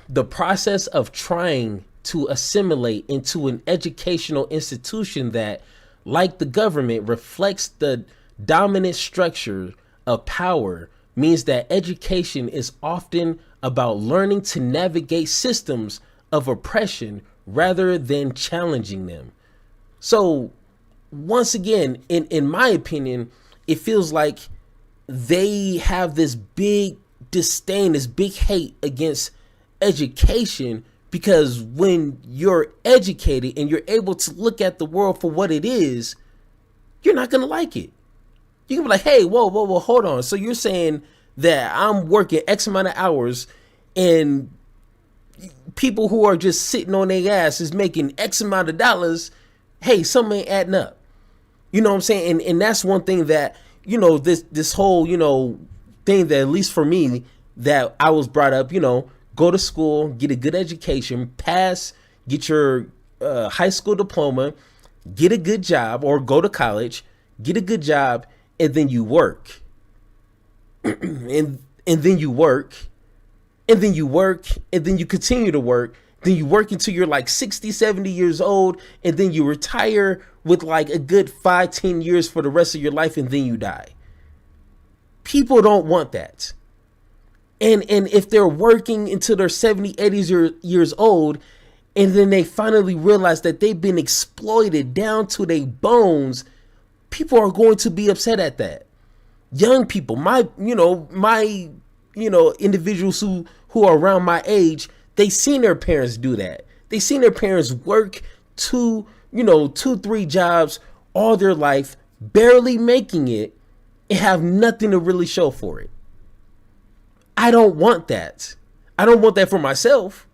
the process of trying to assimilate into an educational institution that, like the government, reflects the dominant structure of power means that education is often about learning to navigate systems of oppression rather than challenging them. So once again, in my opinion, it feels like they have this big disdain, this big hate against education, because when you're educated and you're able to look at the world for what it is, you're not going to like it. You can be like, hey, whoa, hold on. So you're saying that I'm working X amount of hours and people who are just sitting on their ass is making X amount of dollars. Hey, something ain't adding up. You know what I'm saying? And that's one thing that, this whole, thing that, at least for me, that I was brought up, go to school, get a good education, pass, get your high school diploma, get a good job, or go to college, get a good job, and then you work. and then you work, and then you work, and then you continue to work. Then you work until you're like 60, 70 years old, and then you retire with like a good 5-10 years for the rest of your life, and then you die. People don't want that. And if they're working until they're 70, 80 years old, and then they finally realize that they've been exploited down to their bones, people are going to be upset at that. Young people, my individuals who are around my age, they seen their parents do that. They seen their parents work 2, 3 jobs all their life, barely making it, and have nothing to really show for it. I don't want that. I don't want that for myself.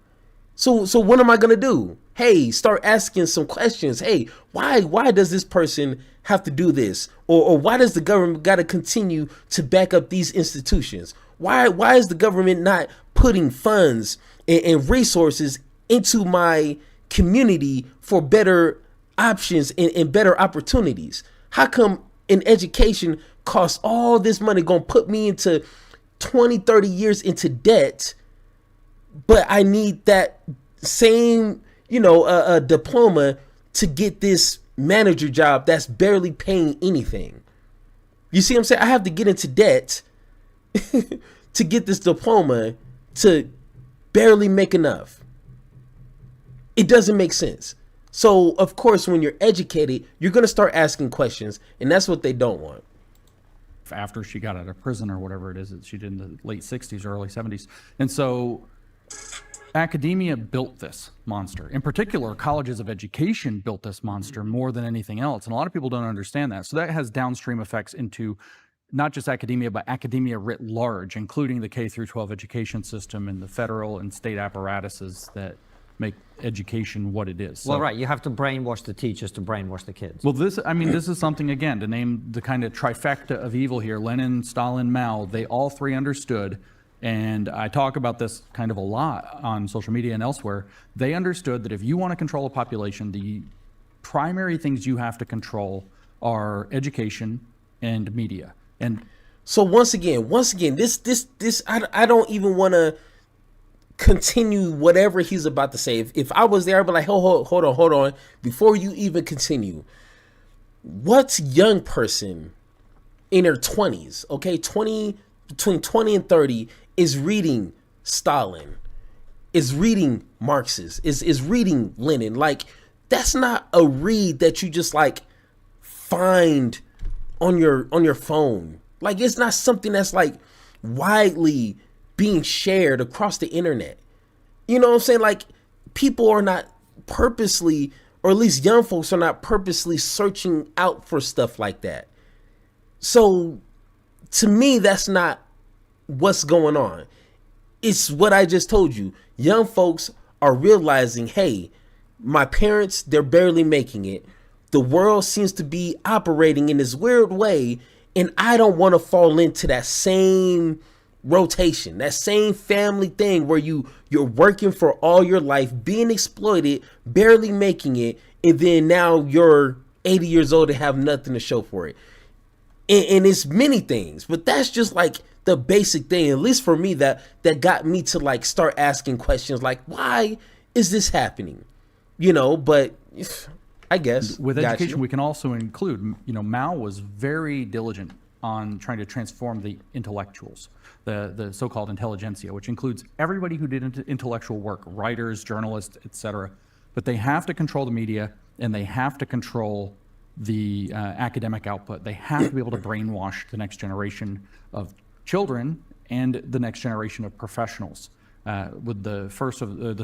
So what am I going to do? Hey, start asking some questions. Hey, why does this person have to do this? Or why does the government got to continue to back up these institutions? Why is the government not putting funds and resources into my community for better options and better opportunities? How come an education costs all this money, going to put me into 20, 30 years into debt, but I need that same, diploma to get this manager job that's barely paying anything? You see what I'm saying? I have to get into debt to get this diploma to barely make enough. It doesn't make sense. So of course, when you're educated, you're going to start asking questions, and that's what they don't want. After she got out of prison or whatever it is that she did in the late 60s or early 70s. And so academia built this monster. In particular, colleges of education built this monster more than anything else. And a lot of people don't understand that. So that has downstream effects into not just academia, but academia writ large, including the K through 12 education system and the federal and state apparatuses that make education what it is. Well, right, you have to brainwash the teachers to brainwash the kids. Well, this is something, again, to name the kind of trifecta of evil here. Lenin, Stalin, Mao, they all three understood, and I talk about this kind of a lot on social media and elsewhere. They understood that if you want to control a population, the primary things you have to control are education and media. And so once again, this I don't even want to continue whatever he's about to say. If I was there, I'd be like, hold on. Before you even continue, what's young person in their 20s, okay, between 20 and 30 is reading Stalin, is reading Marxist, is reading Lenin? Like, that's not a read that you just like find on your phone. Like, it's not something that's like widely being shared across the internet. You know what I'm saying? Like, people are not purposely, or at least young folks are not purposely searching out for stuff like that. So to me, that's not what's going on. It's what I just told you. Young folks are realizing, hey, my parents, they're barely making it. The world seems to be operating in this weird way, and I don't want to fall into that same rotation, that same family thing where you're working for all your life, being exploited, barely making it, and then now you're 80 years old and have nothing to show for it. And it's many things, but that's just like the basic thing, at least for me, that got me to like start asking questions like, why is this happening? You know, but I guess with education, we can also include, Mao was very diligent on trying to transform the intellectuals, the so-called intelligentsia, which includes everybody who did intellectual work, writers, journalists, etc. But they have to control the media, and they have to control the academic output. They have to be able to brainwash the next generation of children and the next generation of professionals. With the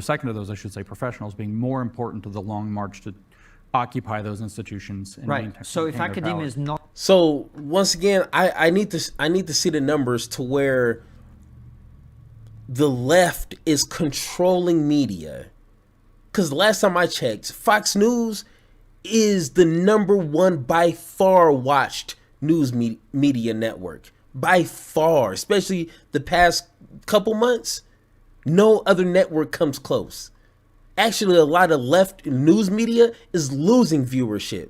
second of those, I should say, professionals, being more important to the long march to occupy those institutions. And right. So if academia is not. So once again, I need to see the numbers to where the left is controlling media. Because last time I checked, Fox News is the #1 by far watched news media network. By far, especially the past couple months, no other network comes close. Actually, a lot of left news media is losing viewership.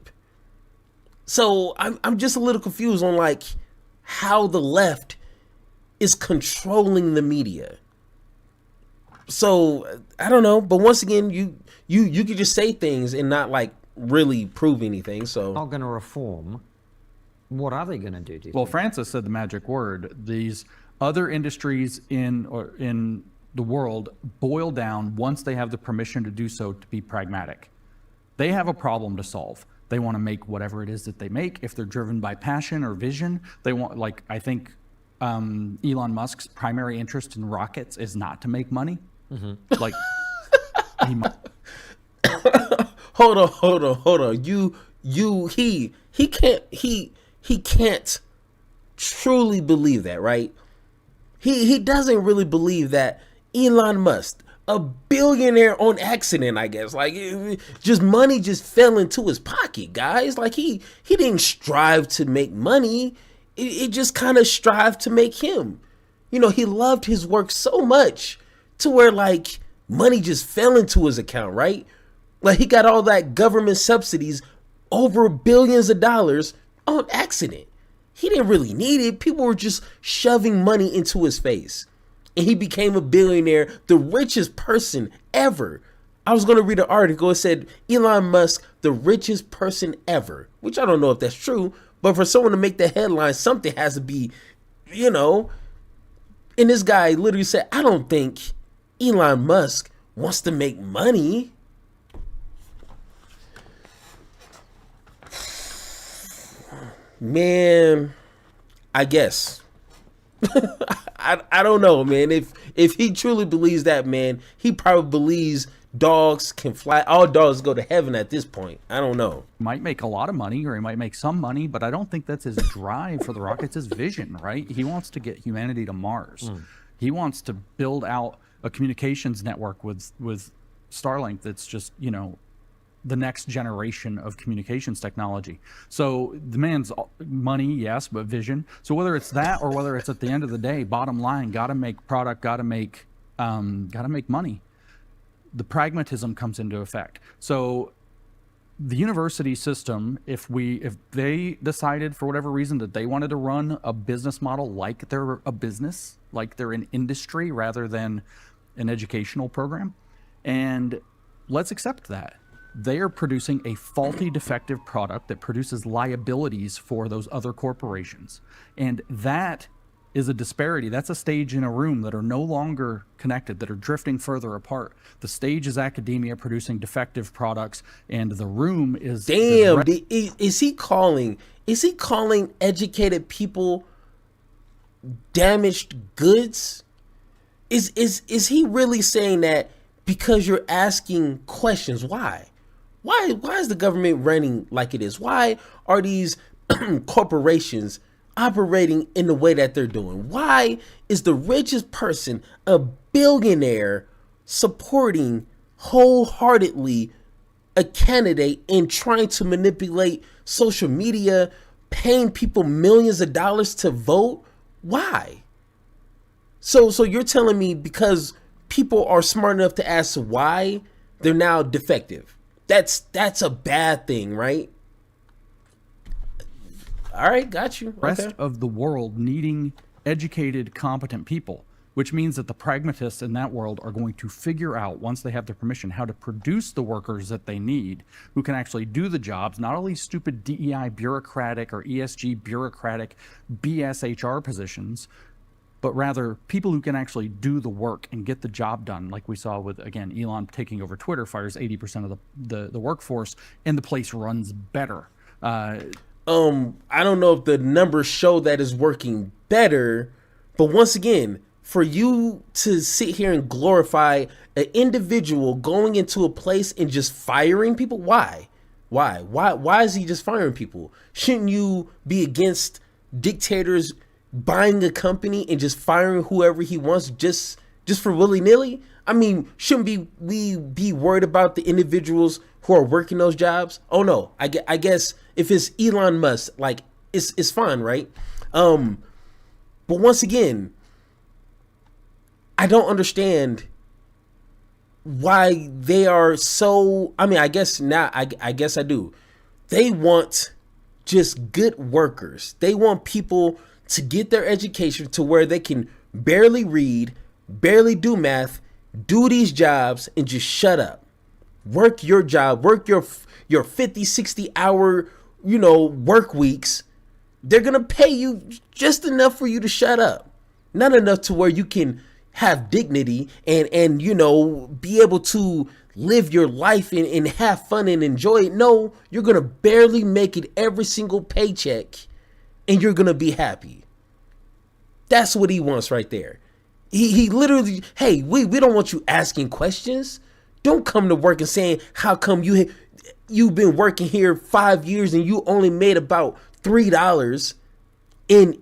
So I'm just a little confused on like how the left is controlling the media. So I don't know, but once again, you could just say things and not like really prove anything. So not going to reform. What are they going to do? Well, Francis said the magic word. These other industries in the world boil down, once they have the permission to do so, to be pragmatic. They have a problem to solve. They want to make whatever it is that they make. If they're driven by passion or vision, they want, like, I think Elon Musk's primary interest in rockets is not to make money. Mm-hmm. Like, hold on. He can't truly believe that, right? He doesn't really believe that Elon Musk, a billionaire on accident, I guess, like just money just fell into his pocket, guys. Like he didn't strive to make money. It just kind of strived to make him. You know, he loved his work so much to where like money just fell into his account, right? Like he got all that government subsidies, over billions of dollars on accident. He didn't really need it. People were just shoving money into his face. And he became a billionaire, the richest person ever. I was going to read an article. It said Elon Musk, the richest person ever, which I don't know if that's true, but for someone to make the headline, something has to be, you know. And this guy literally said, I don't think Elon Musk wants to make money. Man, I guess. I don't know, man. If he truly believes that, man, he probably believes dogs can fly. All dogs go to heaven at this point. I don't know. Might make a lot of money, or he might make some money, but I don't think that's his drive for the rocket. It's his vision, right? He wants to get humanity to Mars. He wants to build out a communications network with Starlink that's just, you know, the next generation of communications technology. So the man's money, yes, but vision. So whether it's that or whether it's at the end of the day, bottom line, got to make product, got to make money. The pragmatism comes into effect. So the university system, if they decided for whatever reason that they wanted to run a business model like they're a business, like they're an industry rather than an educational program, and let's accept that. They are producing a faulty, defective product that produces liabilities for those other corporations. And that is a disparity. That's a stage in a room that are no longer connected, that are drifting further apart. The stage is academia producing defective products, and the room is... Damn, is he calling educated people damaged goods? Is he really saying that because you're asking questions? Why is the government running like it is? Why are these corporations operating in the way that they're doing? Why is the richest person a billionaire supporting wholeheartedly a candidate and trying to manipulate social media, paying people millions of dollars to vote? Why? So you're telling me because people are smart enough to ask why, they're now defective? That's a bad thing, right? All right, got you. Rest of the world needing educated, competent people, which means that the pragmatists in that world are going to figure out, once they have the permission, how to produce the workers that they need, who can actually do the jobs, not only stupid DEI bureaucratic or ESG bureaucratic BSHR positions, but rather people who can actually do the work and get the job done, like we saw with, again, Elon taking over Twitter, fires 80% of the workforce, and the place runs better. I don't know if the numbers show that is working better, but once again, for you to sit here and glorify an individual going into a place and just firing people, why? Why is he just firing people? Shouldn't you be against dictators buying a company and just firing whoever he wants just for willy-nilly? I mean, shouldn't we be worried about the individuals who are working those jobs? Oh no, I guess if it's Elon Musk, like it's fine, right? But once again, I don't understand why they are so. I mean, I guess now I guess I do. They want just good workers. They want people to get their education to where they can barely read, barely do math, do these jobs, and just shut up. Work your job, work your 50, 60 hour, work weeks. They're going to pay you just enough for you to shut up. Not enough to where you can have dignity and be able to live your life and have fun and enjoy it. No, you're going to barely make it every single paycheck, and you're going to be happy. That's what he wants right there. He literally, hey, we don't want you asking questions. Don't come to work and saying, how come you've been working here 5 years and you only made about $3 in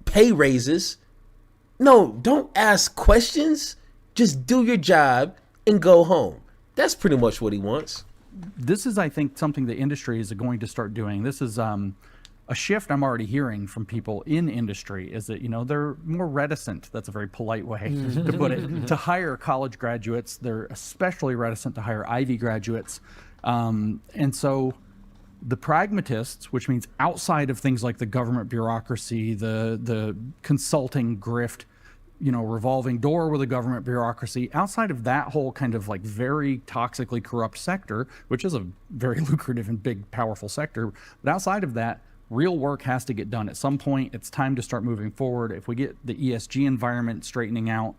pay raises. No, don't ask questions. Just do your job and go home. That's pretty much what he wants. This is, I think, something the industry is going to start doing. This is a shift I'm already hearing from people in industry, is that, they're more reticent, that's a very polite way to put it, to hire college graduates. They're especially reticent to hire Ivy graduates. And so the pragmatists, which means outside of things like the government bureaucracy, the consulting grift, revolving door with the government bureaucracy, outside of that whole kind of like very toxically corrupt sector, which is a very lucrative and big, powerful sector, but outside of that, real work has to get done. At some point, it's time to start moving forward. If we get the ESG environment straightening out,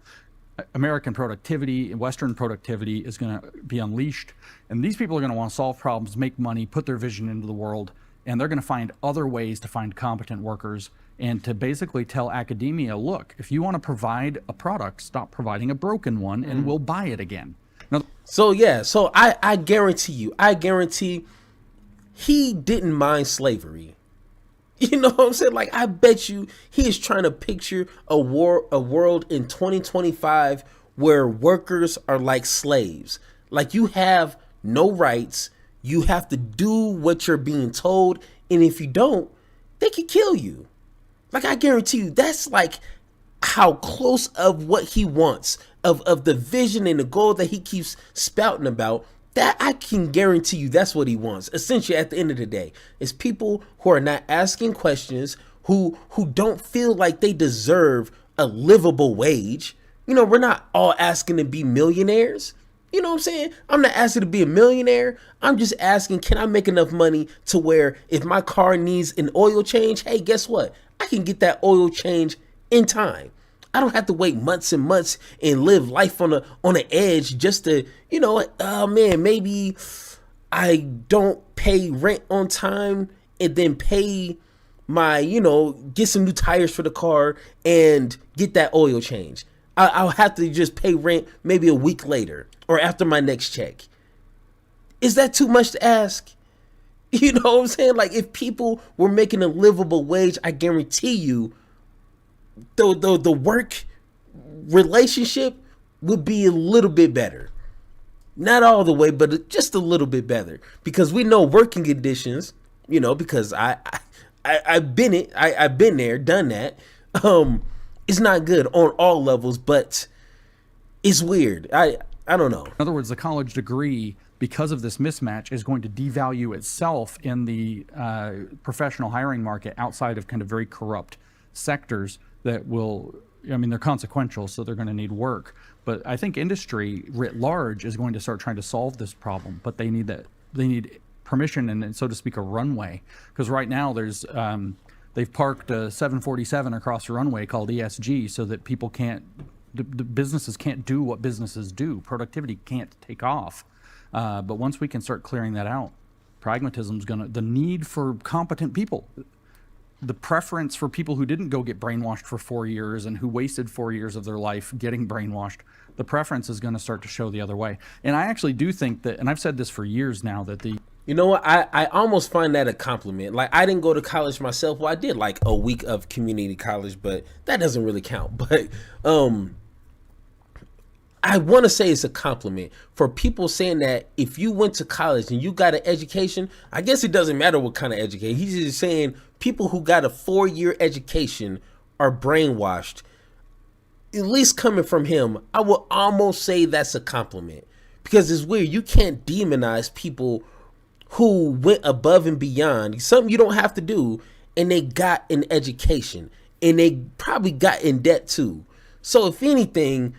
American productivity, Western productivity is going to be unleashed. And these people are going to want to solve problems, make money, put their vision into the world. And they're going to find other ways to find competent workers and to basically tell academia, look, if you want to provide a product, stop providing a broken one and we'll buy it again. Now, So I guarantee he didn't mind slavery. You know what I'm saying? Like, I bet you he is trying to picture a world in 2025 where workers are like slaves. Like, you have no rights. You have to do what you're being told. And if you don't, they could kill you. Like, I guarantee you, that's like how close of what he wants, of the vision and the goal that he keeps spouting about. That I can guarantee you that's what he wants. Essentially, at the end of the day, is people who are not asking questions, who don't feel like they deserve a livable wage. You know, we're not all asking to be millionaires. You know what I'm saying? I'm not asking to be a millionaire. I'm just asking, can I make enough money to where if my car needs an oil change, hey, guess what? I can get that oil change in time. I don't have to wait months and months and live life on an edge just to, you know, oh man, maybe I don't pay rent on time and then pay my, you know, get some new tires for the car and get that oil change. I'll have to just pay rent maybe a week later or after my next check. Is that too much to ask? You know what I'm saying? Like, if people were making a livable wage, I guarantee you the work relationship would be a little bit better. Not all the way, but just a little bit better. Because we know working conditions, you know, because I've been there, done that. It's not good on all levels, but it's weird. I don't know. in other words, the college degree, because of this mismatch, is going to devalue itself in the professional hiring market outside of kind of very corrupt sectors that will, I mean, they're consequential, so they're going to need work. But I think industry writ large is going to start trying to solve this problem, but they need permission and, so to speak, a runway. Because right now there's, they've parked a 747 across the runway called ESG so that people can't, the businesses can't do what businesses do. Productivity can't take off. But once we can start clearing that out, pragmatism's the need for competent people, the preference for people who didn't go get brainwashed for 4 years and who wasted 4 years of their life getting brainwashed, the preference is going to start to show the other way. And I actually do think that, and I've said this for years now, that you know what? I almost find that a compliment. Like, I didn't go to college myself. Well, I did like a week of community college, but that doesn't really count. But I want to say it's a compliment for people saying that if you went to college and you got an education, I guess it doesn't matter what kind of education. He's just saying people who got a 4-year education are brainwashed. At least coming from him, I will almost say that's a compliment, because it's weird. You can't demonize people who went above and beyond, something you don't have to do, and they got an education and they probably got in debt too. So if anything,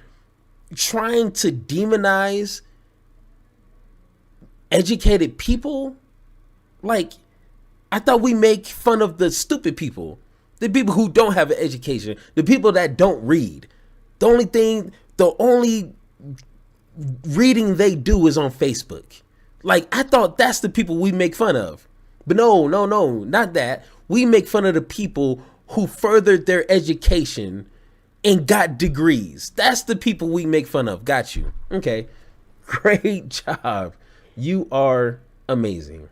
trying to demonize educated people, like, I thought we make fun of the stupid people, the people who don't have an education, the people that don't read. The only reading they do is on Facebook. Like, I thought that's the people we make fun of. But no, not that. We make fun of the people who furthered their education and got degrees. That's the people we make fun of. Got you. Okay. Great job. You are amazing.